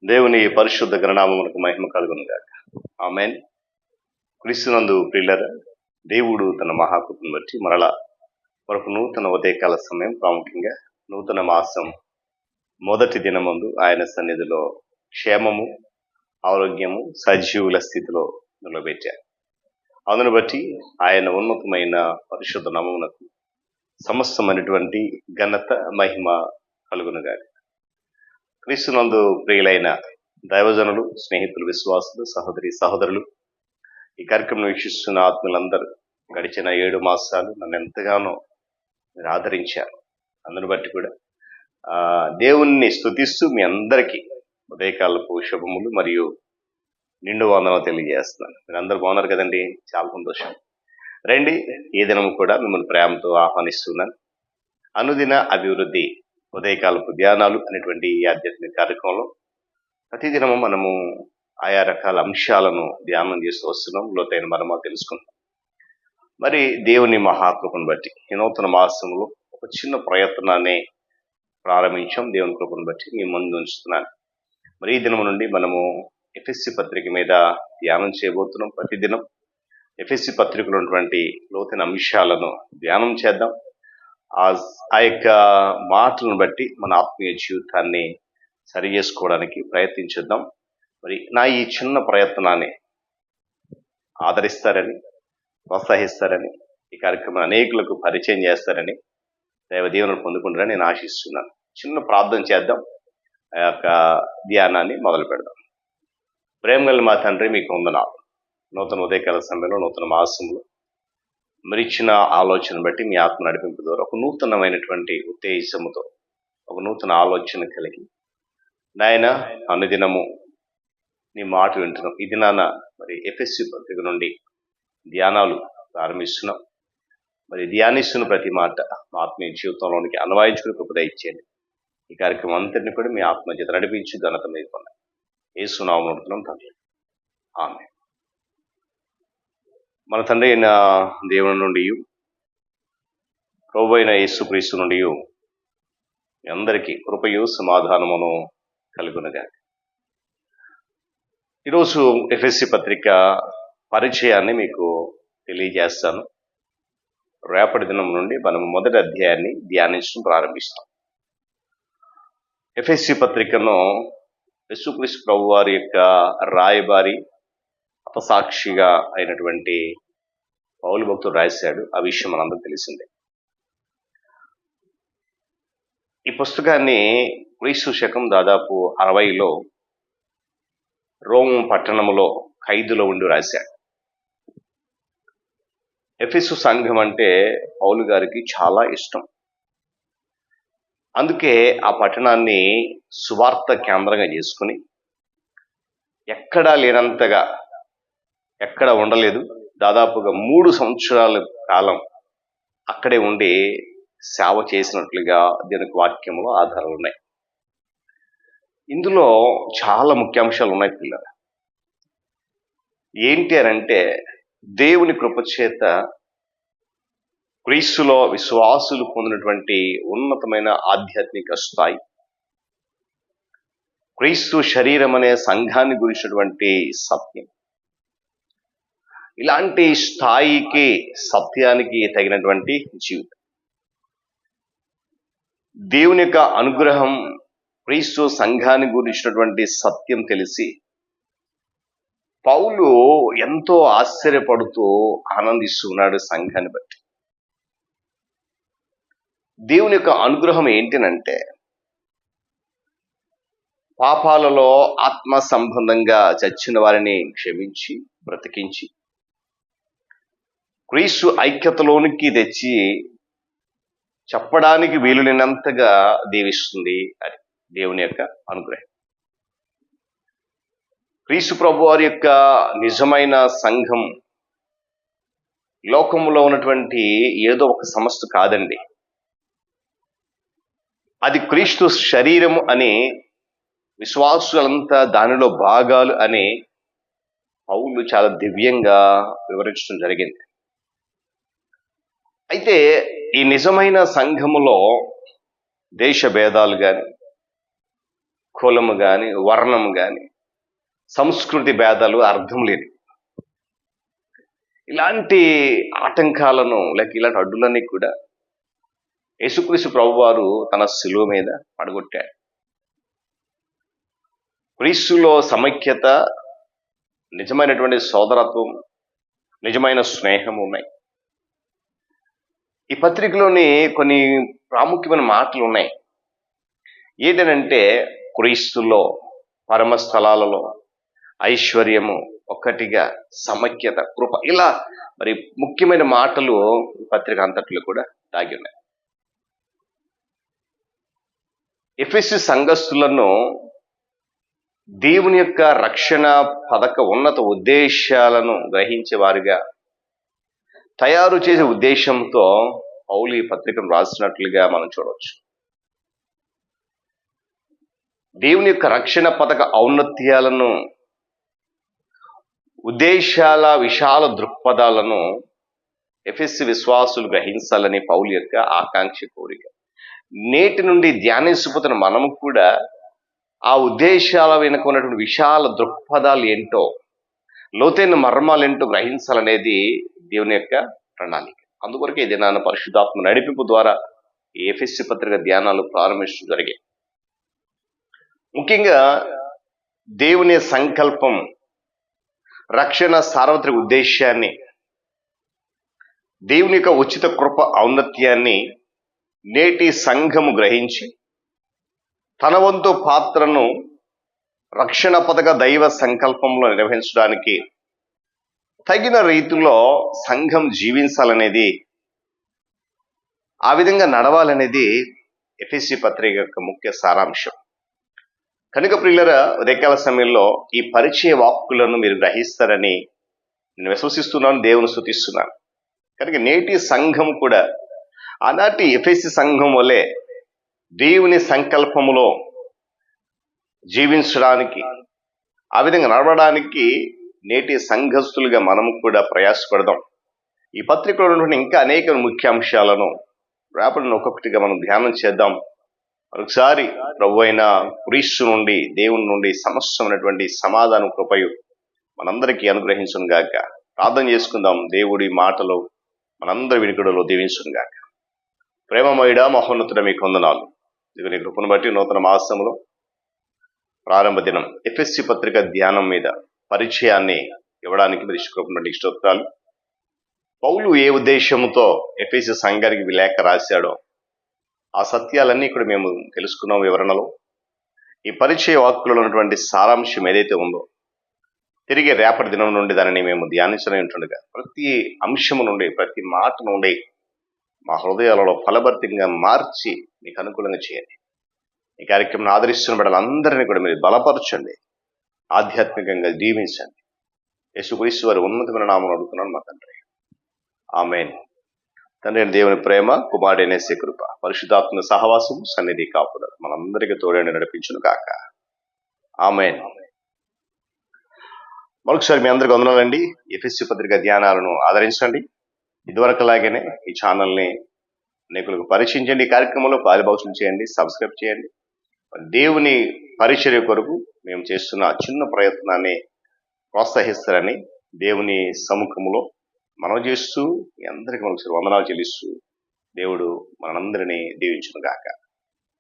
దేవుని పరిశుద్ధ గణనామమునకు మహిమ కలుగును గాక. ఆమేన్. క్రీస్తునందు ప్రియులారా, దేవుడు తన మహాకృపను బట్టి మరలా మరొక నూతన ఉదయకాల సమయం, ప్రాముఖ్యంగా నూతన మాసం మొదటి దినమందు ఆయన సన్నిధిలో క్షేమము, ఆరోగ్యము, సజీవుల స్థితిలో నిలబెట్టారు. అందును బట్టి ఆయన ఉన్నతమైన పరిశుద్ధ నామమునకు సమస్తమైనటువంటి ఘనత, మహిమ కలుగునుగాక. క్రీస్తునందు ప్రియులైన దైవజనులు, స్నేహితులు, విశ్వాసులు, సహోదరులు, ఈ కార్యక్రమం వీక్షిస్తున్న ఆత్మీయులందరూ గడిచిన 7 మాసాలు నన్ను ఎంతగానో మీరు ఆదరించారు. అందును బట్టి కూడా దేవుణ్ణి స్తుతిస్తూ మీ అందరికీ ఉదయకాలపు శుభములు మరియు నిండు వందనం తెలియజేస్తున్నాను. మీరు అందరూ బాగున్నారు కదండి? చాలా సంతోషం. రండి, ఈ దినము కూడా మిమ్మల్ని ప్రేమతో ఆహ్వానిస్తున్నాను. అనుదిన అభివృద్ధి ఉదయకాలపు ధ్యానాలు అనేటువంటి ఈ ఆధ్యాత్మిక కార్యక్రమంలో ప్రతిదినము మనము ఆయా రకాల అంశాలను ధ్యానం చేస్తూ వస్తున్నాం, లోతైన మర్మాలు తెలుసుకుంటాం. మరి దేవుని మహాకృపను బట్టి ఈ నూతన మాసంలో ఒక చిన్న ప్రయత్నాన్ని ప్రారంభించాం. దేవుని కృపను బట్టి మీ ముందు ఉంచుతున్నాను. మరి ఈ దినం నుండి మనము ఎఫెస్సి పత్రిక మీద ధ్యానం చేయబోతున్నాం. ప్రతిదినం ఎఫెస్సి పత్రికలో ఉన్నటువంటి లోతైన అంశాలను ధ్యానం చేద్దాం. ఆ యొక్క మాటలను బట్టి మన ఆత్మీయ జీవితాన్ని సరి చేసుకోవడానికి ప్రయత్నించుద్దాం. మరి నా ఈ చిన్న ప్రయత్నాన్ని ఆదరిస్తారని, ప్రోత్సహిస్తారని, ఈ కార్యక్రమం అనేకులకు పరిచయం చేస్తారని, దైవదీవెనలు పొందుకుంటారని నేను ఆశిస్తున్నాను. చిన్న ప్రార్థన చేద్దాం, ఆ యొక్క ధ్యానాన్ని మొదలు పెడదాం. ప్రేమగల మా తండ్రి, మీకు వందనాలు. నూతన ఉదయకాల సమయంలో, నూతన మాసంలో మరి ఇచ్చిన ఆలోచన బట్టి మీ ఆత్మ నడిపింపు ద్వారా ఒక నూతనమైనటువంటి ఉత్తేజముతో, ఒక నూతన ఆలోచన కలిగి నాయన అనుదినము నీ మాట వింటున్నాం. ఈ దినాన మరి ఎఫెస్సి పత్రిక నుండి ధ్యానాలు ప్రారంభిస్తున్నాం. మరి ధ్యానిస్తున్న ప్రతి మాట మా ఆత్మీయ జీవితంలోనికి అన్వయించుకుని కృప ఇచ్చేయండి. ఈ కార్యక్రమం అంతటిని కూడా మీ ఆత్మ చేత నడిపించి ఘనత మీద పొందాలి. యేసు నామములో అడుగుతున్నాం తండ్రి, ఆమేన్. మన తండ్రి అయిన దేవుని నుండి, ప్రభువైన అయిన యేసుక్రీస్తు నుండి అందరికీ కృపయు సమాధానమును కలుగునుగాక. ఈరోజు ఎఫెస్సి పత్రిక పరిచయాన్ని మీకు తెలియజేస్తాను. రేపటి దినం నుండి మనం మొదటి అధ్యాయాన్ని ధ్యానించడం ప్రారంభిస్తాం. ఎఫెస్సి పత్రికను యేసుక్రీస్తు ప్రభు వారి యొక్క రాయబారి, హతసాక్షిగా అయినటువంటి పౌలు భక్తుడు రాశాడు. ఆ విషయం మనందరూ తెలిసిందే. ఈ పుస్తకాన్ని క్రీస్తు శకం దాదాపు 60లో రోమ్ పట్టణంలో ఖైదులో ఉండి రాశాడు. ఎఫెసు సంఘం అంటే పౌలు గారికి చాలా ఇష్టం. అందుకే ఆ పట్టణాన్ని సువార్త కేంద్రంగా చేసుకుని ఎక్కడా లేనంతగా, ఎక్కడ ఉండలేదు, దాదాపుగా 3 సంవత్సరాల కాలం అక్కడే ఉండి సేవ చేసినట్లుగా దీనికి వాక్యంలో ఆధారాలు ఉన్నాయి. ఇందులో చాలా ముఖ్యాంశాలు ఉన్నాయి పిల్లలు. ఏంటి అని అంటే, దేవుని కృపచేత క్రీస్తులో విశ్వాసులు పొందినటువంటి ఉన్నతమైన ఆధ్యాత్మిక స్థాయి, క్రీస్తు శరీరం అనే సంఘాన్ని గురించినటువంటి సత్యం, ఇలాంటి స్థాయికి, సత్యానికి తగినటువంటి జీవితం, దేవుని యొక్క అనుగ్రహం, క్రీస్తు సంఘాన్ని గురించినటువంటి సత్యం తెలిసి పౌలు ఎంతో ఆశ్చర్యపడుతూ ఆనందిస్తున్నాడు సంఘాన్ని బట్టి. దేవుని యొక్క అనుగ్రహం ఏంటినంటే, పాపాలలో ఆత్మ సంబంధంగా చచ్చిన వారిని క్షమించి బ్రతికించి క్రీస్తు ఐక్యతలోనికి తెచ్చి చెప్పడానికి వీలులేనంతగా దీవిస్తుంది అని దేవుని యొక్క అనుగ్రహం. క్రీస్తు ప్రభు వారి యొక్క నిజమైన సంఘం లోకంలో ఉన్నటువంటి ఏదో ఒక సంస్థ కాదండి. అది క్రీస్తు శరీరము అని, విశ్వాసులంతా దానిలో భాగాలు అని పౌలు చాలా దివ్యంగా వివరించడం జరిగింది. అయితే ఈ నిజమైన సంఘములో దేశ భేదాలు కానీ, కులము కానీ, వర్ణము కానీ, సంస్కృతి భేదాలు అర్థం లేని ఇలాంటి ఆటంకాలను లేక ఇలాంటి అడ్డులన్నీ కూడా యేసుక్రీస్తు ప్రభువారు తన శిలువ మీద పడగొట్టాడు. క్రీస్తులో సమైక్యత, నిజమైనటువంటి సోదరత్వం, నిజమైన స్నేహం ఉన్నాయి. ఈ పత్రికలోని కొన్ని ప్రాముఖ్యమైన మాటలు ఉన్నాయి. ఏదనంటే క్రీస్తులో, పరమ స్థలాలలో, ఐశ్వర్యము, ఒక్కటిగా సమైక్యత, కృప, ఇలా మరి ముఖ్యమైన మాటలు ఈ పత్రిక అంతట్లో కూడా దాగి ఉన్నాయి. ఎఫెసు సంఘస్థులను దేవుని యొక్క రక్షణ పథక ఉన్నత ఉద్దేశాలను గ్రహించే వారిగా తయారు చేసే ఉద్దేశంతో పౌలు ఈ పత్రికను రాసినట్లుగా మనం చూడవచ్చు. దేవుని యొక్క రక్షణ పథక ఔన్నత్యాలను, ఉద్దేశాల విశాల దృక్పథాలను ఎఫెసు విశ్వాసులు గ్రహించాలని పౌలు యొక్క ఆకాంక్ష, కోరిక. నేటి నుండి ధ్యానించిపోతున్న మనము కూడా ఆ ఉద్దేశాల వెనుక ఉన్నటువంటి విశాల దృక్పథాలు ఏంటో, లోతైన మర్మాలు ఏంటో గ్రహించాలనేది దేవుని యొక్క ప్రణాళిక. అందుకొరకే ఇది నాన్న పరిశుద్ధాత్మ నడిపింపు ద్వారా ఈ ఎఫెసు పత్రిక ధ్యానాలు ప్రారంభించడం జరిగాయి. ముఖ్యంగా దేవుని సంకల్పం, రక్షణ సార్వత్రిక ఉద్దేశాన్ని, దేవుని యొక్క ఉచిత కృప ఔన్నత్యాన్ని నేటి సంఘము గ్రహించి తన వంతు పాత్రను రక్షణ పథక దైవ సంకల్పంలో నిర్వహించడానికి తగిన రీతిలో సంఘం జీవించాలనేది, ఆ విధంగా నడవాలనేది ఎఫెసు పత్రిక యొక్క ముఖ్య సారాంశం. కనుక ప్రియులారా, ఉదయకాల సమయంలో ఈ పరిచయ వాక్కులను మీరు గ్రహిస్తారని నేను విశ్వసిస్తున్నాను, దేవుని స్తుతిస్తున్నాను. కనుక నేటి సంఘం కూడా ఆనాటి ఎఫెసు సంఘం వలె దేవుని సంకల్పములో జీవించడానికి, ఆ విధంగా నడవడానికి నేటి సంఘస్థులుగా మనము కూడా ప్రయాసపడదాం. ఈ పత్రికలో ఉన్నటువంటి ఇంకా అనేక ముఖ్య అంశాలను రేపటి ఒక్కొక్కటిగా మనం ధ్యానం చేద్దాం. ఒకసారి ప్రభు అయిన క్రీస్తు నుండి, దేవుని నుండి సమస్తమైనటువంటి సమాధానం, కృపయు మనందరికీ అనుగ్రహించును గాక. ప్రార్థన చేసుకుందాం. దేవుడి మాటలు మనందరి వినికిడిలో దీవించును గాక. ప్రేమమయుడా, మహోన్నతుడ, మీకు వందనాలు. ఇదిగో నీ కృపను బట్టి నూతన మాసంలో ప్రారంభ దినం ఎఫెసు పత్రిక ధ్యానం మీద పరిచయాన్ని ఇవ్వడానికి మీరు కృపను బట్టి స్తోత్రాలు. పౌలు ఏ ఉద్దేశంతో ఎఫెసు సంఘానికి లేఖ రాశాడో ఆ సత్యాలన్నీ కూడా మేము తెలుసుకున్నాం వివరణలో. ఈ పరిచయ వాక్కులలో ఉన్నటువంటి సారాంశం ఏదైతే ఉందో తిరిగి రేపటి దినం నుండి దానిని మేము ధ్యానించనే ఉంటుండగా ప్రతి అంశము నుండి, ప్రతి మాట నుండి మా హృదయాలలో ఫలభరితంగా మార్చి మీకు అనుకూలంగా చేయండి. ఈ కార్యక్రమం ఆదరిస్తున్న బిడ్డలందరినీ కూడా మీరు బలపరచండి, ఆధ్యాత్మికంగా దీవించండి. యేసుక్రీస్తు వారి ఉన్నతమైన నామమున అడుగుతున్నాను మా తండ్రి, ఆమేన్. తండ్రి దేవుని ప్రేమ, కుమారుడైన యేసు కృప, పరిశుద్ధాత్మ సహవాసం, సన్నిధి, కాపుదల మనందరికీ తోడని నడిపించును కాక. ఆమేన్. మరొకసారి మీ అందరికి వందనాలండి. ఎఫెసు పత్రిక ధ్యానాలను ఆదరించండి. ఇదివరకు లాగానే ఈ ఛానల్ని అనేకులకు పరిచయించండి. ఈ కార్యక్రమంలో పాలుభాగం చేయండి, సబ్స్క్రైబ్ చేయండి. దేవుని పరిచర్య కొరకు మేము చేస్తున్న చిన్న ప్రయత్నాన్ని ప్రోత్సహిస్తారని దేవుని సముఖంలో మనం చేస్తూ మీ అందరికీ ఒకసారి వందనాలు చెల్లిస్తూ దేవుడు మనందరినీ దీవించును గాక.